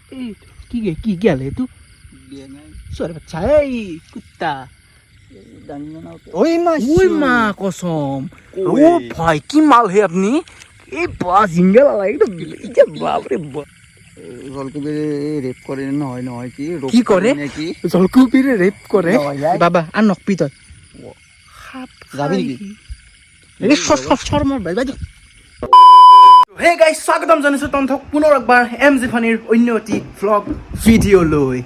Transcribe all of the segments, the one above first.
কি গেল তু সরে বাচ্চা এই কুত্তা ওই মা কসম ও ভাই কি মাল হে আপনি এই বা জিঙ্গেল একদম বাপরে জলকুপি রেপ করে নহয় কি করে জলকুপিরে রেপ করে বাবা আর নকপি তই যাবি নেকি হে গাইস স্বাগতম জানিছো তন্থক পুনৰ একবাৰ এমজি ফানিৰ অন্য এটি ভ্লগ ভিডিঅ' লৈ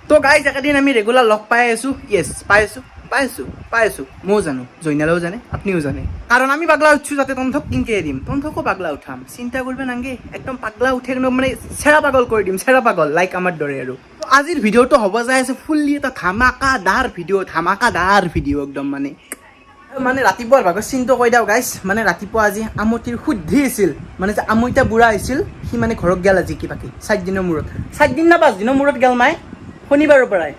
তো গাইজ একেদিন আমি ৰেগুলাৰ লগ পাই আছো ইয়েছ পাই আছো ময়ো জানো জৈনালেও জানে আপনিও জানে কাৰণ আমি পাগলা উঠছো যাতে তন্থক কিনকে দিম তন্থকো পাগলা উঠাম চিন্তা কৰিবে নাংগে একদম পাগলা উঠে মানে চেৰা পাগল কৰি দিম চেৰা পাগল লাইক আমাৰ দৰে আৰু আজিৰ ভিডিঅ'টো হ'ব যায় আছে ফুল্লি এটা ধামাকাদাৰ ভিডিঅ' একদম মানে ৰাতিপুৱাৰ ভাগত চিন্তা কৈ দিওঁ গাইজ মানে ৰাতিপুৱা আজি আমতিৰ শুদ্ধি আছিল মানে যে আমৈতা বুঢ়া আহিছিল সি মানে ঘৰত গেল আজি কিবাকি 4 দিনৰ মূৰত 4 দিন না 5 দিনৰ মূৰত গেল মাই শনিবাৰৰ পৰাই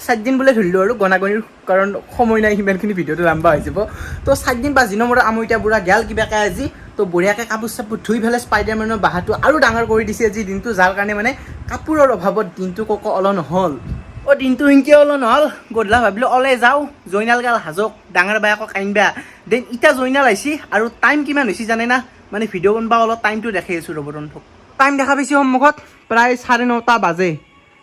4 দিন বোলে ধৰিলোঁ আৰু গণাগণিৰ কাৰণ সময় নাই সিমানখিনি ভিডিঅ'টো লম্বা হৈ যাব তো 4 দিন 5 দিনৰ মূৰত আমৈতা বুঢ়া গেল কিবাকৈ আজি তো বঢ়িয়াকৈ কাপোৰ চাপোৰ ধুই পেলাই স্পাইডাৰমেনৰ বাহাটো আৰু ডাঙৰ কৰি দিছে আজি দিনটো যাৰ কাৰণে মানে কাপোৰৰ অভাৱত দিনটো অল নহ'ল দিনটো সিনকে অল নহ'ল গধূলা ভাবিলোঁ ওলাই যাওঁ জৈনাল গাল হাজক ডাঙৰ বায়েকক আনিবা দেন এতিয়া জৈনাল আহিছে আৰু টাইম কিমান হৈছে জানে না মানে ভিডিঅ' বনবা অলপ টাইমটো দেখাই আছোঁ ৰ'ব তন্থক টাইম দেখা পাইছে সন্মুখত প্ৰায় 9:30 বাজে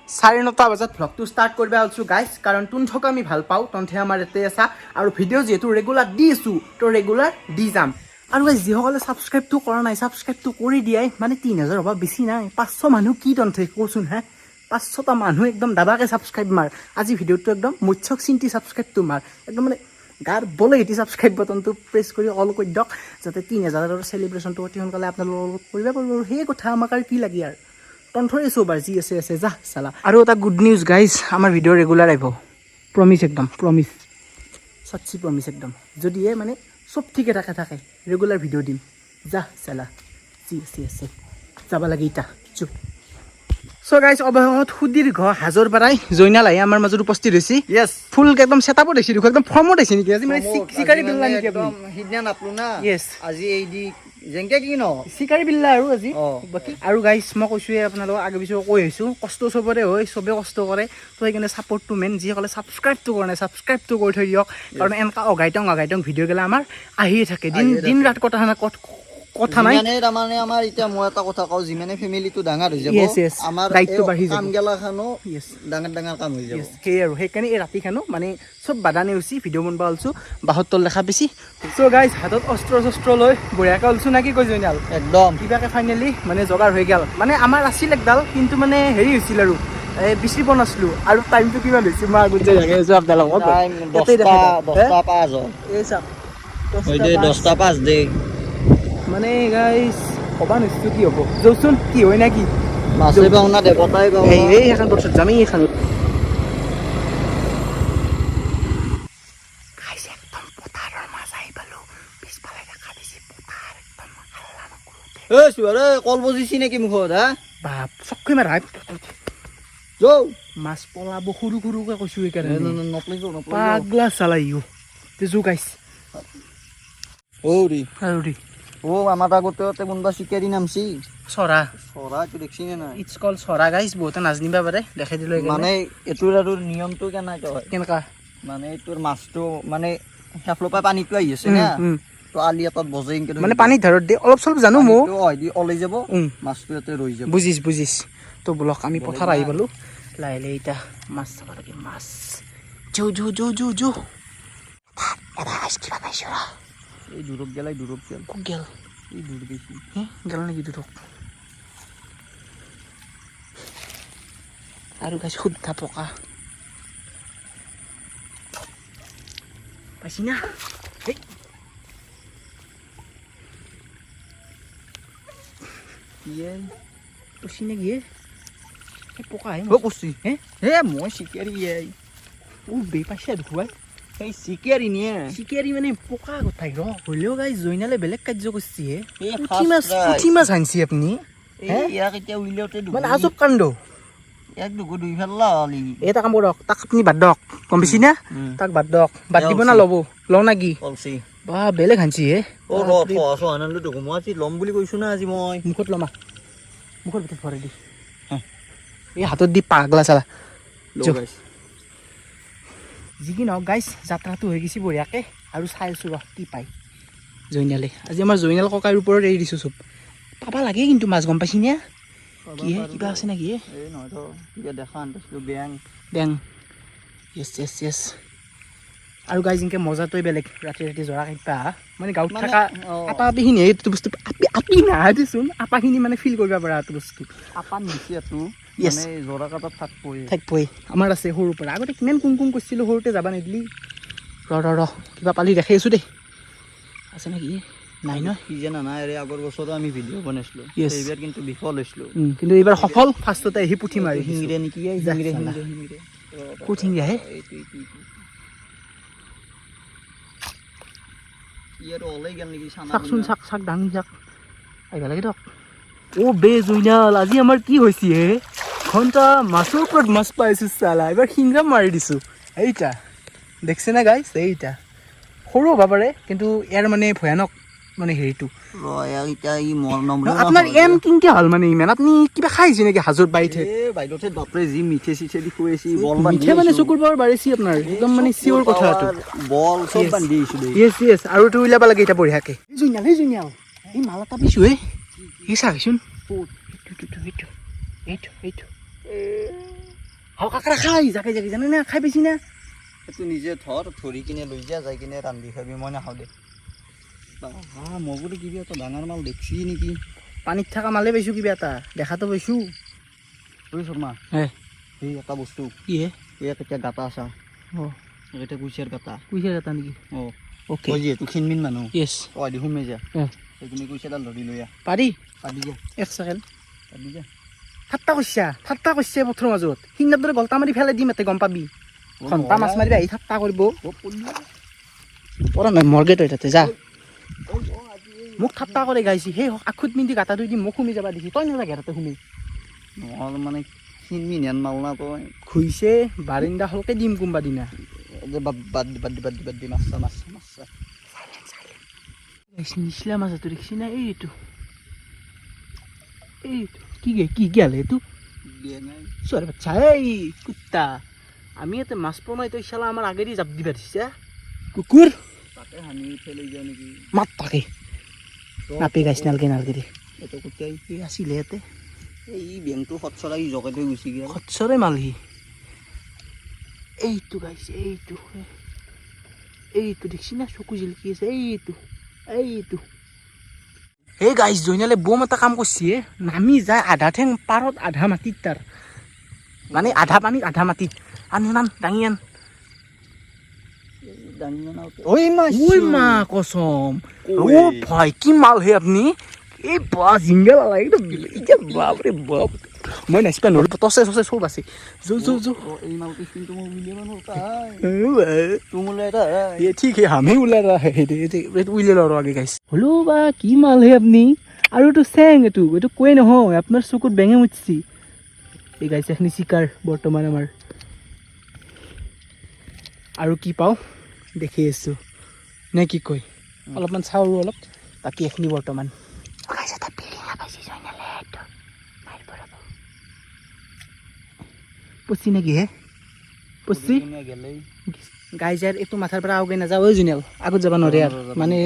9:30 বজাত ভ্লগটো ষ্টাৰ্ট কৰিব আছোঁ গাইজ কাৰণ তন্থক আমি ভাল পাওঁ তন্থে আমাৰ ইয়াতে আছা আৰু ভিডিঅ' যিহেতু ৰেগুলাৰ দি আছোঁ তো ৰেগুলাৰ দি যাম আৰু যিসকলে ছাবস্ক্ৰাইবটো কৰা নাই ছাবস্ক্ৰাইবটো কৰি দিয়াই মানে 3000 হ'ব বেছি নাই 500 মানুহ কি তন্থে কচোন হে 500টা মানুহ একদম দাবাকে ছাবস্ক্ৰাইব মাৰ আজি ভিডিঅ'টো একদম মুচ্ছক চিন্তি ছাবস্ক্ৰাইবটো মাৰ একদম মানে গাৰ বলে এটি ছাবস্ক্ৰাইব বটনটো প্ৰেছ কৰি অল কৰি দিয়ক যাতে 3000ৰ চেলিব্ৰেশ্যনটো অতি সোনকালে আপোনালোকৰ লগত কৰিব পাৰিব আৰু সেই কথা আমাক আৰু কি লাগে আৰু তন্থৰে চবাৰ যি আছে যা চালা আৰু এটা গুড নিউজ গাইজ আমাৰ ভিডিঅ' ৰেগুলাৰ আহিব প্ৰমিছ একদম প্ৰমিছ সচ্চি প্ৰমিছ একদম যদিহে মানে চব ঠিকে থাকে ৰেগুলাৰ ভিডিঅ' দিম যা চালা যি আছে যাব লাগে ইটা চুপ চ' গাইজ অৱশেষত সুদীৰ্ঘ হাজৰ পৰাই জৈনাল আহি আমাৰ মাজত উপস্থিত হৈছে য়েছ ফুল একদম ছেটআপত আহিছে দেখোন একদম ফৰ্মত আহিছে নেকি আজি মানে চিকাৰী বিল্লা নেকি একদম সিদিনা নাপলো না য়েছ আজি এই দি যেনকে কি ন চিকাৰী বিল্লা আৰু আজি বাকী আৰু গাইজ মই কৈছোঁৱে আপোনালোকক আগে পিছত কৈ আহিছোঁ কষ্ট চবৰে হয় চবেই কষ্ট কৰে তো সেইকাৰণে ছাপৰ্টটো মেইন যিসকলে ছাবস্ক্ৰাইবটো কৰা নাই ছাবস্ক্ৰাইবটো কৰি থৈ দিয়ক কাৰণ এনেকুৱা অঘাইটং ভিডিঅ' গেলা আমাৰ আহিয়ে থাকে দিন ৰাত কথা নাই তাৰমানে আমাৰ এতিয়া মই এটা কথা কওঁ যিমানে ফেমিলিটো ডাঙৰ হৈ যাব আমাৰ দায়িত্ব বাঢ়ি যাব কাম গেলাখানো ডাঙৰ কাম হৈ যাব সেই আৰু সেইকাৰণে এই ৰাতিখানো মানে চব বাধা নেওচি ভিডিঅ' বনাব ওলছোঁ বাঁহৰ তল দেখা পাইছি চ' গাইজ হাতত অস্ত্ৰ লৈ বঢ়িয়াকৈ ওলছোঁ না কি কৈ জৈনাল একদম কিবাকৈ ফাইনেলি মানে যোগাৰ হৈ গ'ল মানে আমাৰ আছিল একডাল কিন্তু মানে হেৰি হৈছিল আৰু বিচৰিব নাছিলোঁ আৰু টাইমটো কিমান হৈছে মই আগত যে দেখাই আছোঁ আপোনালোকক 10:05 এই চাওক 10:05 দে মানে গাইজ ক'বা নিশ্চয় কি হ'ব যৌচোন কি হয় না কি মাছে পাওঁ না দেৱতাই পাওঁ এই এখন বছৰত যামেই এইখনত কল বজিছি নেকি মুখত হা বাপ চককৈ মাৰা যৌ মাছ পলাব সৰুকৈ কৈছোঁ সেইকাৰণে নপলিছো পাগলা চালাইও জো গাইছ আমাৰ আগতে কোনোবা চিকাৰী নামছি চৰা এইটো দেখছি নে নাই ইটছ কল চৰা গাইছ বহুতে নাজনিবা পাৰে দেখাই দিলোঁ মানে এইটোৰ আৰু নিয়মটো কেনেকৈ হয় কেনেকুৱা মানে এইটোৰ মাছটো মানে সেইফালৰ পৰা পানীটো আহি আছে না তো আলি এটাত বজাই মানে পানীত ধাৰত দিয়ে অলপ চলপ জানো মোক ওলাই যাব মাছটো ইয়াতে ৰৈ যাব বুজিছ তো বোলক আমি পথাৰ আহি পালোঁ লাহে এতিয়া মাছ চাব লাগে মাছ জো এটা কিবা পাইছোঁ ৰ এই দূৰক গেল ক'ত গেল এই দূৰ গৈছি গেল নেকি দূৰক আৰু গাইছ শুদ্ধা পকা পাইছি না পচি নেকি পকা হে মই চিকাৰী বে পাইছে দেখুৱাই এই চিকেৰি নিয়ে চিকেৰি মানে পোকা কথাই ৰ হ'লেও গাইজ জইনালে বেলেগ কাৰ্য কৰিছে এই পুঠি মাছ আনছি আপুনি এই ইয়াক এতিয়া উলিয়াওতে মানে আজব কাণ্ড ইয়াক দুগু দুই ফেললা হলি এটা কাম কৰক তাক আপুনি বাদ দিয়ক গম পাইছি না তাক বাদ দিয়ক বাদ দিব না ল'ব লওঁ না কি কলছি বা বেলেগ আনছি হে অ ৰ থ আনন্দ দুগু মই আজি ল'ম বুলি কৈছো না আজি মই মুখত ল'মা মুখৰ ভিতৰত ভৰাই দি এই হাতত দি পাগলা চালা যি কি নহওক গাইছ যাত্ৰাটো হৈ গৈছে বঢ়িয়াকৈ আৰু চাই আছোঁ ৰ কি পায় জইনালে আজি আমাৰ জইনাল ককাৰ ওপৰত এৰি দিছোঁ চব পাবা লাগে কিন্তু মাছ গম পাইছি নে কি কিবা আছে নেকি এই নহয় তো কিবা দেখা আনছিলো বেং বেং য়েছ য়েছ য়েছ আৰু গাইজ এনেকৈ মজাটোৱে বেলেগ ৰাতি ৰাতি জৰা কাটিবা মানে গাঁৱত থকা আপা আপিখিনি এইটো বস্তু আপি নাহে দেচোন আপাখিনি মানে ফিল কৰিব পৰা এইটো বস্তু আপা নিচি আছো Yes. মানে জৰা কাটাত থাকিবই আমাৰ আছে সৰুৰ পৰা আগতে কিমান কুম কৰিছিলোঁ সৰুতে যাবা নিদিলি ৰ কিবা পালি দেখি আছোঁ দেই আছে নেকি নাই ন কি জানা নাই ৰে আগৰ বছৰো আমি ভিডিঅ' বনাইছিলোঁ Yes. এইবাৰ কিন্তু বিফল হৈছিলোঁ কিন্তু এইবাৰ সফল ফাৰ্ষ্টতে আহি পুঠি মাৰি শিঙিৰে নেকি যা, শিঙিৰে চালা। শিঙিৰে ক'ত শিঙিৰে আহে ইয়াৰ ওলাই গেল নেকি চানা চাকচোন চাক দাঙি চাক আহিব লাগে দিয়ক অ' বে জুইনাল আজি আমাৰ কি হৈছে হে ঘণ্টা মাছৰ ওপৰত মাছ পাইছোঁ চালা এইবাৰ শিংৰা মাৰি দিছোঁ এইটা দেখছে না গাইছ এইটা সৰু হ'ব পাৰে কিন্তু ইয়াৰ মানে ভয়ানক মানে হেৰিটো এতিয়া ই মৰ নম্বৰ আপোনাৰ এম কিনকে হ'ল মানে ইমান আপুনি কিবা খাইছে নেকি হাজোত বাৰীতে বাইদেউতে বাপৰে যি মিঠে চিঠে দি খুৱাইছি বল মিঠে মানে চকুৰ পাৱাৰ বাঢ়িছে আপোনাৰ একদম মানে চিয়ৰ কথাটো বল চব Yes. বান্ধি আহিছোঁ দেই য়েছ আৰু এইটো উলিয়াব লাগে এতিয়া বঢ়িয়াকৈ জুইনাল এই মাল এটা পাইছোঁ হে এই চাচোন এইটো কাকৰা খাই জাকে জানে না খাই পাইছি না সেইটো নিজে ধৰি কিনে লৈ যা যাই কিনে ৰান্ধি খাবি মই নাখাওঁ দে মই বোলো কিবা এটা ডাঙৰ মাল দেখছি নেকি পানীত থকা মালে পাইছোঁ কিবা এটা দেখাতো পাইছোঁ ঐ শৰ্মা হে এই এটা বস্তু কি হে ইয়াত এতিয়া গাটা আছা অঁ এতিয়া কুচিয়াৰ গাটা কুইছে এটা নেকি অঁ অ'কে তই যিহেতু ক্ষীণমিন মানুহ য়েছ তই দি সোমাই যা অঁ সেইখিনি কুচিয়াডাল ধৰি লৈ আহ পাৰি পাবি যা এক ছেকেণ্ড পাবি যা ঠাট্টা কৰিছে পথৰ মাজত সিংনাৰ দৰে গল্টা মাৰি ফেলাই দিম এতে গম পাবি ঘণ্টা মাছ মাৰিব আহি ঠাট্টা কৰিব পৰা নাই মৰ্গেট হৈ তাতে যা মোক ঠাট্টা কৰি গাইছি সেই আখুত মিন্দি গাঁতাটো দি মোক সুমি যাবা দেখি তই নালাগে তাতে সুমি নহ'লে মানে ক্ষীণমিন হেন মাল না তই ঘুইছে বাৰিন্দা হলকে দিম কোনোবা দিনা বাদ দি মাছা নিচলা মাছটো দেখিছি না এইটো কি গেল এইটো ছোৱালী বাচ্চা এই কুত্তা আমি ইয়াতে মাছ পোৱা নাই তই চালা আমাৰ আগেদি জাপ দিবা দিছা কুকুৰ তাকে সানি উঠাই লৈ যাওঁ নেকি মাত তাকে নাপি গাইছ নালগে দে এইটো কুটিয়াই এই আছিলে ইয়াতে এই বেংটো খটচৰা ই জগাই থৈ গুচি গ'ল খটচৰে মালহি এইটো গাইছে এইটো দেখছি না চকু জিলকি আছে এইটো এই গাইছ জইনালে বম এটা কাম কৰিছে নামি যায় আধা ঠেং পাৰত আধা মাটিত তাৰ মানে আধা পানীত আধা মাটিত আন দাঙি আন ওই মা কসম ও ভাই কি মাল হে আপনি এই বা জিঙ্গেল একদম এতিয়া বাপরে বাপ মই নাচিবা নৰো তছে চব আছে যো এই মালটো কিন্তু মই উলিয়াব নোৱাৰো তুমি এটা ये ठीक है हमें उला रहा है उले लो आगे गाइस হলো বা কি মাল হে আপনি আৰু তো চেং এটো কই নহয় আপোনাৰ চকুত বেঙে মুচছি এই গাইস এখনি শিকাৰ বৰ্তমান আমাৰ আৰু কি পাও দেখি আছো নে কি কই অলপমান চাও অলপ বাকি এখনি বৰ্তমান গাইস এটা পিলিঙা পাইছি জইনালে এটো মাইৰ পৰাব পুছি নেকি হে পুছি গেলেই গাইজাৰ এইটো মাথাৰ পৰা আগে নাযাব ঐ জুনিয়াল আগত যাব নোৱাৰে আৰু মানে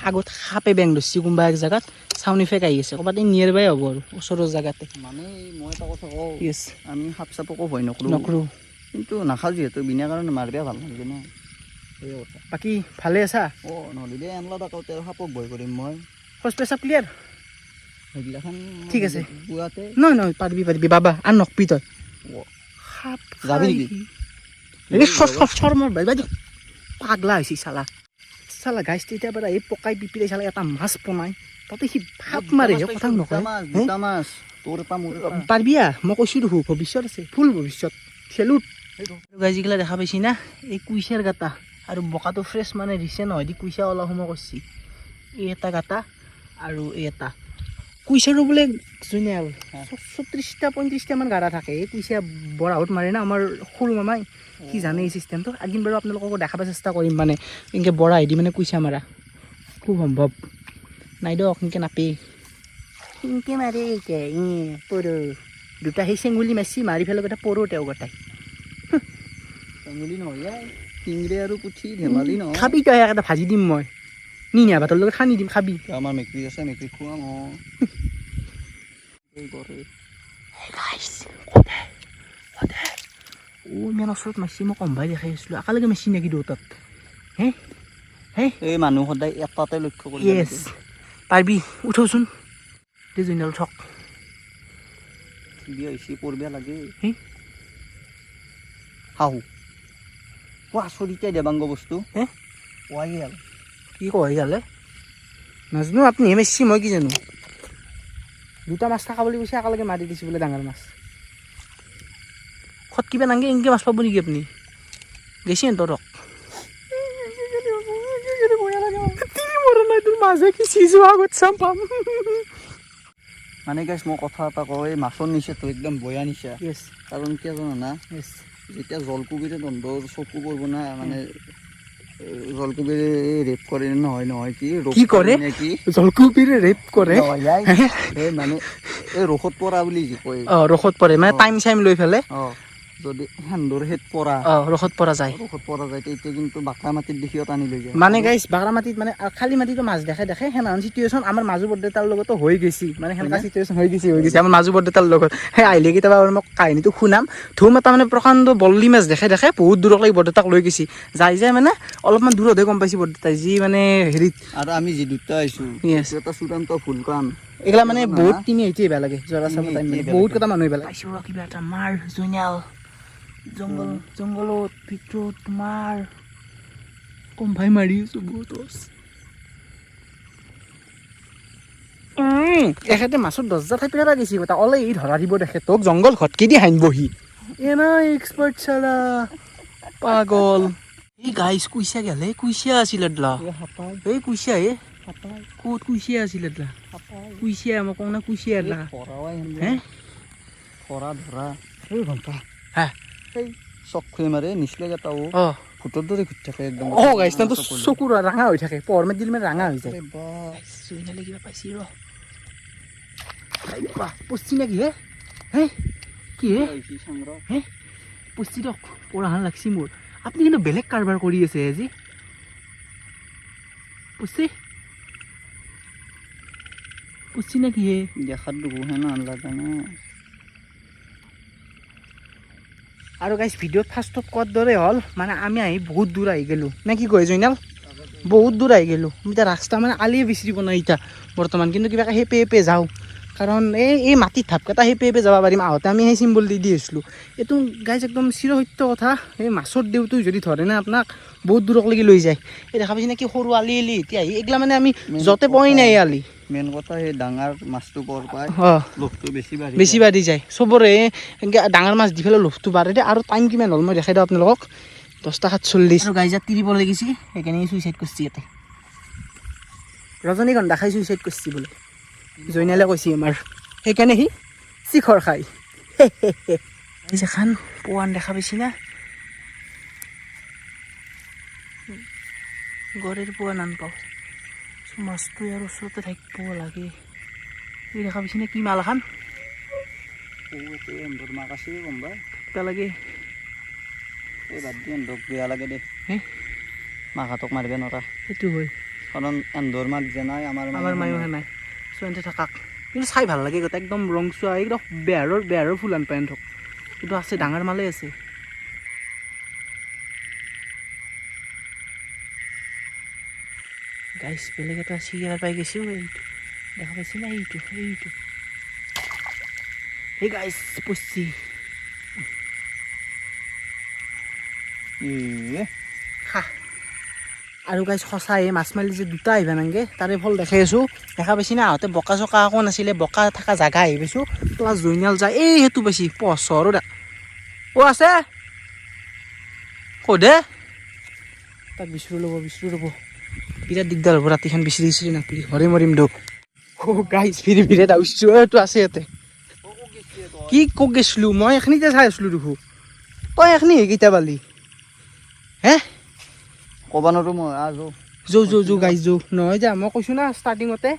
আগত সাপে বেং ধৰছি কোনোবা এক জেগাত চাউনি ফেক আহি আছে ক'ৰবাত নিয়াৰ বাই হ'ব আৰু ওচৰৰ জেগাতে মানে মই এটা কথা কওঁ য়েছ আমি সাপ চাপকো ভয় নকৰোঁ কিন্তু নাখাওঁ যিহেতু বিনা কাৰণে মাৰিব ভাল নালাগে ন সেই কথা বাকী ভালে আছা নহ'লে এনলা থাকোঁতে সাপক ভয় কৰিম মই শৌচ পেচাব ক্লিয়াৰ সেইগিলাখান ঠিক আছে পুৱাতে নহয় পাৰিবি বাবা আৰু নকবি তই সাপ যাবি নেকি? মোৰ বাইদেউ পাগলা হৈছে চালা গাইছ তেতিয়াৰ পৰা এই পকাই পিপিৰে চালা এটা মাছ বনাই তাতে সি সাপ মাৰে কথা নকয় দুটা মাছ তোৰ এটা মোৰ এটা পাৰিবি মই কৈছোঁ দেখোঁ ভৱিষ্যত আছে ফুল ভৱিষ্যত খেলোত গাইজিগিলা দেখা পাইছি না এই কুইচাৰ গাটা আৰু বোকাটো ফ্ৰেছ মানে দিছে নহয় দি কুইচা অলপ সময় কৰিছে এই এটা গাটা আৰু এই এটা কুইচাৰো বোলে জুনিয়াল 34-35টা মান গাড়া থাকে এই কুইচা বৰাহত মাৰে না আমাৰ সৰু মামাই কি জানে এই চিষ্টেমটো আগিন বাৰু আপোনালোককো দেখাব চেষ্টা কৰিম মানে এনেকৈ বৰাই দি মানে কুইচা মাৰা খুব সম্ভৱ নাই দিয়ক এনেকৈ নাপেই এনেকৈ মাৰে এতিয়া পৰো দুটা সেই চেঙুলি মাছি মাৰি পেলাই গোটেই পৰো তেওঁ গোটাই চেঙুলি নহয় শিঙিৰে আৰু পুঠি ধেমালি নহয় খাবি তই এটা ভাজি দিম মই নিনিয়া ভাতৰ লগত সানি দিম খাবি আমাৰ মেকুৰী আছে মেকুৰী খুৱাম এই কৰে ইমান ওচৰত মাছি মই কমভাই দেখাই আছিলোঁ একেলগে মাছি নেকি দুটাত হে হে এই মানুহ সদায় এটাতে লক্ষ্য কৰি য়েছ পাৰিবি উঠচোন দে জুনিয়াল থক বিয়া হৈছে পৰবে লাগে হে শাহু আচৰিতাই দেবাংগ বস্তু হে পোৱাই গেল কি কয় গালে নাজানো আপুনি হে মাৰিছি মই কি জানো দুটা মাছ থকা বুলি কৈছে একেলগে মাৰি দিছে বোলে ডাঙৰ মাছ খত কিবা নাংগে এনেকৈ মাছ পাব নেকি আপুনি গেছি তৰক মানে গাইছ মই কথা এটা কওঁ এই মাছৰ নিচাটো একদম বয়া নিচা য়েছ কাৰণ কিয় জানো না য়েছ যেতিয়া জলকুবিৰে তহঁতৰ চকু পৰিব না মানে জলকুবিৰে ৰেপ কৰে নহয় নহয় কি কি কৰে নেকি জলকুবিৰে ৰেপ কৰে এই মানে এই ৰসত পৰা বুলি যি কয় ৰসত পৰে মানে টাইম চাইম লৈ পেলাই যদি সেন্দৰ হেত পৰা ৰসত পৰা যায় তেতিয়া কিন্তু বাকা মাটিত দেখিও টানি লৈ যায় মানে গাইছ বাগৰা মাটিত মানে খালী মাটিতো মাছ দেখে সেনাখন চিটুৱেশ্যন আমাৰ মাজু বৰদেউতাৰ লগতো হৈ গৈছে মানে সেনেকুৱা চিটুৱেশ্যন হৈ গৈছে আমাৰ মাজু বৰদেউতাৰ লগত সেই আহিলে কেতিয়াবা মই কাহিনীটো শুনাম ধুম এটা মানে প্ৰকাণ্ড বল্লি মাছ দেখে বহুত দূৰক লাগি বৰদেউতাক লৈ গৈছে যাই মানে অলপমান দূৰতহে গম পাইছে বৰদেউতাই যি মানে হেৰিত আৰু আমি যি দুটা আহিছোঁ এটা চূড়ান্ত ভুল কাম এইগিলা মানে বহুত কিনি আহিছে বেয়া লাগে জৰা চাব টাইম বহুত কেইটা মানুহ বেয়া লাগে কিবা এটা মাৰ জুনিয়াল জংঘলত ভিতৰত তোমাৰ কমভাই মাৰি আছো বহুত এখেতে মাছৰ 10,000 ঠাই পেৰা দিছে কথা অলে ই ধৰা দিব দেখে তোক জংঘল ঘটকি দি হাইন বহি এনা এক্সপাৰ্ট চালা পাগল এই গাইছ কুইছা গেলে কুইছা আছিল এডলা এই কুইছা ক'ত কুইছা আছিল এডলা কুইছা মই কওঁ না কুইছা এডলা হে কৰা ধৰা এই ঘণ্টা হা এই চক খুৱে মাৰে নিচলে কেইটাও ভূতৰ দৰে ঘূৰি থাকে একদম গাইছ না তো চকু ৰাঙা হৈ থাকে পোহৰ মাৰি দিলে মানে ৰাঙা হৈ যায় চুইনালে কিবা পাইছি পচি নেকি হে কি হে পচি দিয়ক পঢ়াহান লাগছি মোৰ আপুনি কিন্তু বেলেগ কাৰবাৰ কৰি আছে আজি পচি নেকি হে দেখাত দুগুহে নালাগে না আৰু গাইছ ভিডিঅ'ত ফাৰ্ষ্টত কোৱাৰ দৰে হ'ল মানে আমি আহি বহুত দূৰ আহি গ'লোঁ নে কি কয় জৈনাল বহুত দূৰ আহি গ'লোঁ আমি এতিয়া ৰাস্তা মানে আলিয়ে বিচাৰিব নাই এতিয়া বৰ্তমান কিন্তু কিবা সেই পে যাওঁ কাৰণ এই মাটিত ঢাপকেইটা সেই পে যাব পাৰিম আহোঁতে আমি সেই চিম্বল দি আছিলোঁ এইটো গাইজ একদম চিৰসত্য কথা এই মাছৰ দেউটো যদি ধৰে না আপোনাক বহুত দূৰকলৈকে লৈ যায় এই দেখা পাইছে নে কি সৰু আলি এতিয়া আহি এইগিলা মানে আমি য'তে পোৱাই নাই এই আলি মেইন কথা সেই ডাঙৰ মাছটো পৰ পায় লোভটো বেছি বাঢ়ি যায় চবৰে ডাঙৰ মাছ দি পেলাই লোভটো বাঢ়ে দে আৰু টাইম কিমান হ'ল মই দেখাই দিওঁ আপোনালোকক 10:47 আৰু গাইজাত তিৰিব লাগিছে সেইকাৰণে চুইচাইড কৰিছে ইয়াতে ৰজনীগন্ধা খাই চুইচাইড কৰিছে বোলে জৈনালে কৈছে আমাৰ সেইকাৰণে সি শিখৰ খাই এখন পোৱান দেখা পাইছি না গড়েৰ পোৱা নান পাওঁ মাছটো ইয়াৰ ওচৰতে থাকিব লাগে এই দেখা পাইছি নে কি মাল এখন মাক আছে গম পাই লাগে এই বাদ দি এন্দক বেয়া লাগে দে মাকহঁতক মাৰিব নোৱাৰা সেইটো হয় কাৰণ এন্দৰ মাক যে নাই আমাৰ মায়ো নাই চোৱাতে থাকাক কিন্তু চাই ভাল লাগে গোটেই একদম ৰং চোৱা একদম বেহাৰৰ ফুলান পায় থক কিন্তু আছে ডাঙৰ মালে আছে গাইছ বেলেগ এটা চিগেৰা পাই গৈছোঁ এইটো দেখা পাইছে না এইটো এই গাইছ পচি আৰু গাইছ সঁচাই মাছ মাৰিলে যে দুটা আহিবা নাংগে তাৰে ফল দেখাই আছোঁ দেখা পাইছি না আহোঁতে বোকা চকা একো নাছিলে বোকা থকা জাগা আহি পাইছোঁ প্লাছ জৈনাল যায় এই সেইটো পাইছি পচৰো দে আছে সোধে তাক বিচাৰি ল'ব বিৰাট দিগদাৰ হ'ব ৰাতিখন বিচাৰি নাপালি হৰে মৰিম দৌ গাইজ বিৰাট আউচটো আছে ইয়াতে কি কক গেছিলো মই এখিনিতে চাই আছিলো দেখো তই এখিনি কেইটা পালি হে ক'বা নোৱাৰো মই যৌ গাইজ যৌ নহয় যা মই কৈছো না ষ্টাৰ্টিঙতে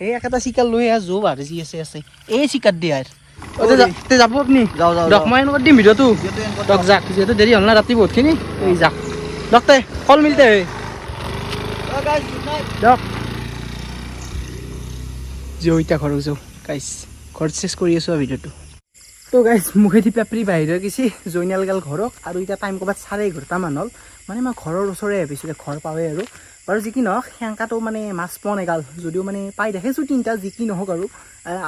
এই একেটা চিকাৰ লৈ যৌ আৰু যি আছে এই চিকাৰ দিয়ে আৰু যাব আপুনি দক মই এনেকুৱা দিম ভিডিঅ'টো দক যাক যিহেতু দেৰি হ'ল না ৰাতি বহুতখিনি এই যাক দক তে কল মিলতে দক যৌ এতিয়া ঘৰত যাওঁ গাইজ ঘৰত চেছ কৰি আছোঁ ভিডিঅ'টো তো গাইজ মুখেদি পেপৰি বাহিৰ গেছি জইনাল গাল ঘৰক আৰু এতিয়া টাইম ক'ৰবাত 11:30মান হ'ল মানে মই ঘৰৰ ওচৰে বেছিকৈ ঘৰ পাওঁৱে আৰু বাৰু যি কি নহওক সেংকাটো মানে মাছ পোৱা নাই গাল যদিও মানে পাই দেখিছোঁ 3টা যি কি নহওক আৰু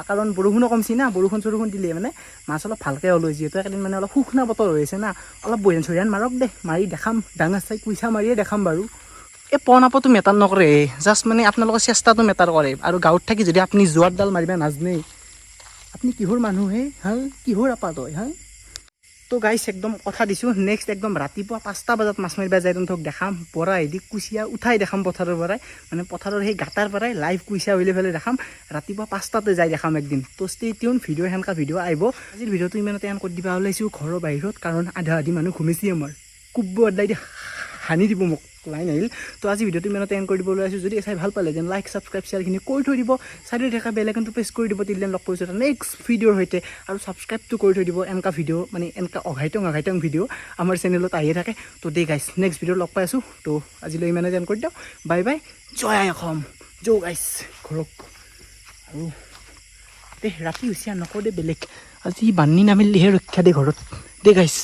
কাৰণ বৰষুণো কমছি না বৰষুণ দিলে মানে মাছ অলপ ভালকৈ হ'ল যিহেতু একেদিন মানে অলপ শুকনা বতৰ হৈ আছে না অলপ বহিয়ান চহিয়ান মাৰক দে মাৰি দেখাম ডাঙৰ চাই কুইচা মাৰিয়ে দেখাম বাৰু এই পনাপতো মেটাৰ নকৰে জাষ্ট মানে আপোনালোকৰ চেষ্টাটো মেটাৰ কৰে আৰু গাঁৱত থাকি যদি আপুনি জোৱাৰডাল মাৰিব নাজানে আপুনি কিহৰ মানুহ হে হা কিহৰ আপাত হয় হা তো গাইছ একদম কথা দিছোঁ নেক্সট একদম ৰাতিপুৱা 5টা বজাত মাছ মাৰিব যায় তহঁতক দেখাম বৰা হেদি কুচিয়া উঠাই দেখাম পথাৰৰ পৰাই মানে পথাৰৰ সেই গাঁতাৰ পৰাই লাইভ কুচিয়া উলি পেলাই দেখাম ৰাতিপুৱা 5টাতে যাই দেখাম একদিন তো ষ্টে টিউন ভিডিঅ' সেনেকা ভিডিঅ' আহিব আজিৰ ভিডিঅ'টো ইমানতে এন কৰি দিবা ওলাইছোঁ ঘৰৰ বাহিৰত কাৰণ আধা মানুহ ঘুমিছি আমাৰ কুব্ব আদাই দি হানি দিব মোক লাইন আহিল তো আজি ভিডিঅ'টো ইমানতে এন কৰি দিব ওলাইছোঁ যদি চাই ভাল পালে যেন লাইক ছাবস্ক্ৰাইব শ্বেয়াৰখিনি কৰি থৈ দিব চাইডত থকা বেল আইকনটো প্ৰেছ কৰি দিব তিলদিন লগ কৰিছোঁ এটা নেক্সট ভিডিঅ'ৰ সৈতে আৰু ছাবস্ক্ৰাইবটো কৰি থৈ দিব এনেকুৱা ভিডিঅ' মানে এনেকুৱা অঘাইটং ভিডিঅ' আমাৰ চেনেলত আহিয়ে থাকে তো দে গাইছ নেক্সট ভিডিঅ'ত লগ পাই আছোঁ তো আজিলৈ ইমানতে এন কৰি দিওঁ বাই বাই জয় আই অসম যৌ গাইছ ঘৰক আৰু দে ৰাতি হৈছে নকওঁ দে বেলেগ আজি বান্ধি নামিলিহে ৰক্ষা দে ঘৰত দে গাইছ